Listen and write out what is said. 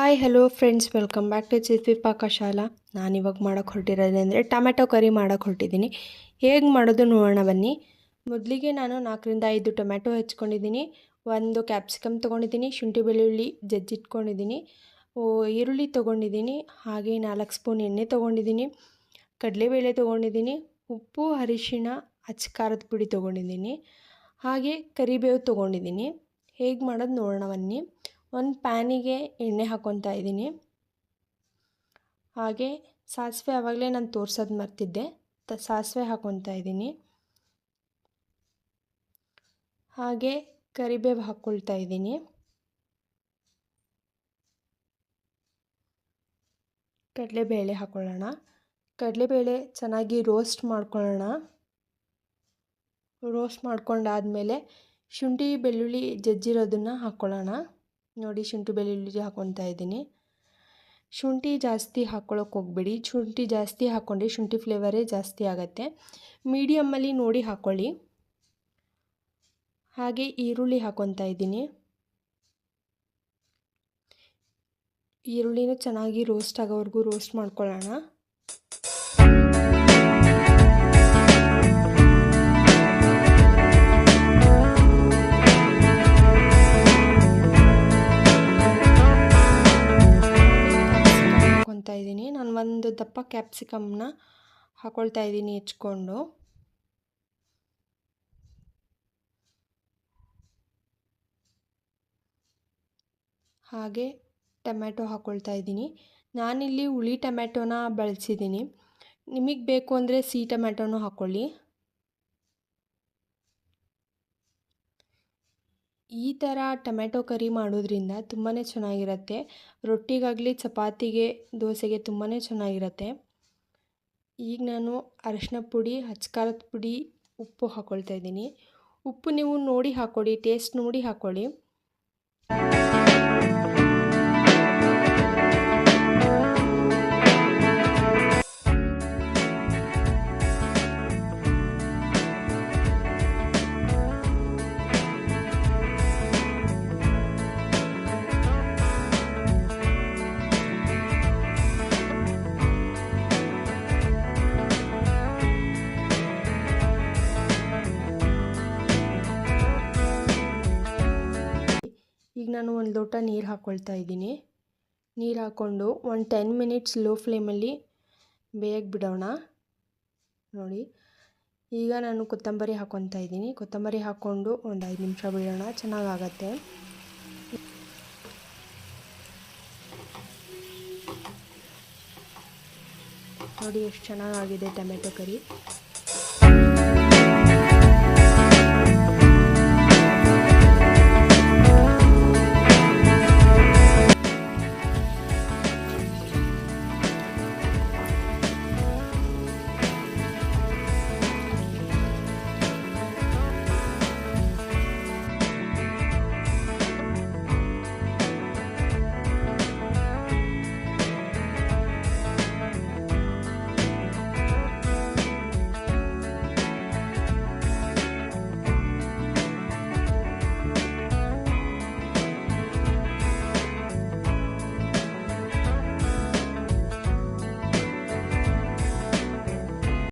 Hi hello friends, welcome back to Chitvi Pakashala. ನಾನಿವಾಗ ಮಾಡೋಕ್ಕೆ ಹೊರಟಿರೋದೇನೆಂದರೆ tomato ಕರಿ ಮಾಡೋಕ್ಕೆ ಹೊರಟಿದ್ದೀನಿ. ಹೇಗೆ ಮಾಡೋದು ನೋಡೋಣ ಬನ್ನಿ. ಮೊದಲಿಗೆ ನಾನು 4ರಿಂದ 5 ಟೊಮೆಟೊ ಹೆಚ್ಕೊಂಡಿದ್ದೀನಿ, 1 ಕ್ಯಾಪ್ಸಿಕಮ್ ತೊಗೊಂಡಿದ್ದೀನಿ, ಶುಂಠಿ ಬೆಳ್ಳುಳ್ಳಿ ಜಜ್ಜಿಟ್ಕೊಂಡಿದ್ದೀನಿ, ಈರುಳ್ಳಿ ತೊಗೊಂಡಿದ್ದೀನಿ, ಹಾಗೆ 4 ಸ್ಪೂನ್ ಎಣ್ಣೆ ತೊಗೊಂಡಿದ್ದೀನಿ, ಕಡಲೆಬೇಳೆ ತೊಗೊಂಡಿದ್ದೀನಿ, ಉಪ್ಪು ಅರಿಶಿಣ ಅಚ್ಚ ಖಾರದ ಪುಡಿ ತೊಗೊಂಡಿದ್ದೀನಿ, ಹಾಗೆ ಕರಿಬೇವು ತೊಗೊಂಡಿದ್ದೀನಿ. ಹೇಗೆ ಮಾಡೋದು ನೋಡೋಣ ಬನ್ನಿ. ಒಂದು ಪ್ಯಾನಿಗೆ ಎಣ್ಣೆ ಹಾಕ್ಕೊತಾ ಇದ್ದೀನಿ. ಹಾಗೆ ಸಾಸಿವೆ ಆವಾಗಲೇ ನಾನು ತೋರಿಸೋದು ಮರ್ತಿದ್ದೆ, ಸಾಸಿವೆ ಹಾಕ್ಕೊತಾ ಇದ್ದೀನಿ. ಹಾಗೆ ಕರಿಬೇವು ಹಾಕ್ಕೊಳ್ತಾ ಇದ್ದೀನಿ. ಕಡಲೆಬೇಳೆ ಹಾಕ್ಕೊಳ್ಳೋಣ. ಕಡಲೆಬೇಳೆ ಚೆನ್ನಾಗಿ ರೋಸ್ಟ್ ಮಾಡ್ಕೊಳ್ಳೋಣ. ರೋಸ್ಟ್ ಮಾಡ್ಕೊಂಡಾದಮೇಲೆ ಶುಂಠಿ ಬೆಳ್ಳುಳ್ಳಿ ಜಜ್ಜಿರೋದನ್ನು ಹಾಕ್ಕೊಳ್ಳೋಣ. ನೋಡಿ, ಶುಂಠಿ ಬೆಳ್ಳುಳ್ಳಿ ಹಾಕ್ಕೊತಾ ಇದ್ದೀನಿ. ಶುಂಠಿ ಜಾಸ್ತಿ ಹಾಕ್ಕೊಳ್ಳೋಕೆ ಹೋಗ್ಬೇಡಿ. ಶುಂಠಿ ಜಾಸ್ತಿ ಹಾಕ್ಕೊಂಡ್ರೆ ಶುಂಠಿ ಫ್ಲೇವರೇ ಜಾಸ್ತಿ ಆಗುತ್ತೆ. ಮೀಡಿಯಮ್ಮಲ್ಲಿ ನೋಡಿ ಹಾಕ್ಕೊಳ್ಳಿ. ಹಾಗೆ ಈರುಳ್ಳಿ ಹಾಕ್ಕೊತಾ ಇದ್ದೀನಿ. ಈರುಳ್ಳಿನೂ ಚೆನ್ನಾಗಿ ರೋಸ್ಟ್ ಆಗೋವರೆಗೂ ರೋಸ್ಟ್ ಮಾಡ್ಕೊಳ್ಳೋಣ. ಇದ್ದೀನಿ ನಾನು ಒಂದು ದಪ್ಪ ಕ್ಯಾಪ್ಸಿಕಮ್ನ ಹಾಕೊಳ್ತಾ ಇದ್ದೀನಿ ಹೆಚ್ಕೊಂಡು. ಹಾಗೆ ಟೊಮೆಟೊ ಹಾಕ್ಕೊಳ್ತಾ ಇದ್ದೀನಿ. ನಾನಿಲ್ಲಿ ಹುಳಿ ಟೊಮೆಟೊನ ಬಳಸಿದ್ದೀನಿ. ನಿಮಗೆ ಬೇಕು ಅಂದರೆ ಸಿಹಿ ಟೊಮೆಟೊನೂ ಹಾಕ್ಕೊಳ್ಳಿ. ಈ ಥರ ಟೊಮೆಟೊ ಕರಿ ಮಾಡೋದ್ರಿಂದ ತುಂಬಾ ಚೆನ್ನಾಗಿರುತ್ತೆ. ರೊಟ್ಟಿಗಾಗಲಿ ಚಪಾತಿಗೆ ದೋಸೆಗೆ ತುಂಬಾ ಚೆನ್ನಾಗಿರುತ್ತೆ. ಈಗ ನಾನು ಅರಿಶಿನ ಪುಡಿ, ಅಚ್ಚ ಖಾರದ ಪುಡಿ, ಉಪ್ಪು ಹಾಕ್ಕೊಳ್ತಾ ಇದ್ದೀನಿ. ಉಪ್ಪು ನೀವು ನೋಡಿ ಹಾಕ್ಕೊಳ್ಳಿ, ಟೇಸ್ಟ್ ನೋಡಿ ಹಾಕ್ಕೊಳ್ಳಿ. ಈಗ ನಾನು 1 ಲೋಟ ನೀರು ಹಾಕ್ಕೊಳ್ತಾ ಇದ್ದೀನಿ. ನೀರು ಹಾಕ್ಕೊಂಡು ಒಂದು 10 ಮಿನಿಟ್ಸ್ ಲೋ ಫ್ಲೇಮಲ್ಲಿ ಬೇಯಕ್ಕೆ ಬಿಡೋಣ. ನೋಡಿ, ಈಗ ನಾನು ಕೊತ್ತಂಬರಿ ಹಾಕ್ಕೊತಾ ಇದ್ದೀನಿ. ಕೊತ್ತಂಬರಿ ಹಾಕ್ಕೊಂಡು ಒಂದು 5 ನಿಮಿಷ ಬಿಡೋಣ, ಚೆನ್ನಾಗಾಗತ್ತೆ. ನೋಡಿ ಎಷ್ಟು ಚೆನ್ನಾಗಾಗಿದೆ ಟೊಮೆಟೊ ಕರಿ.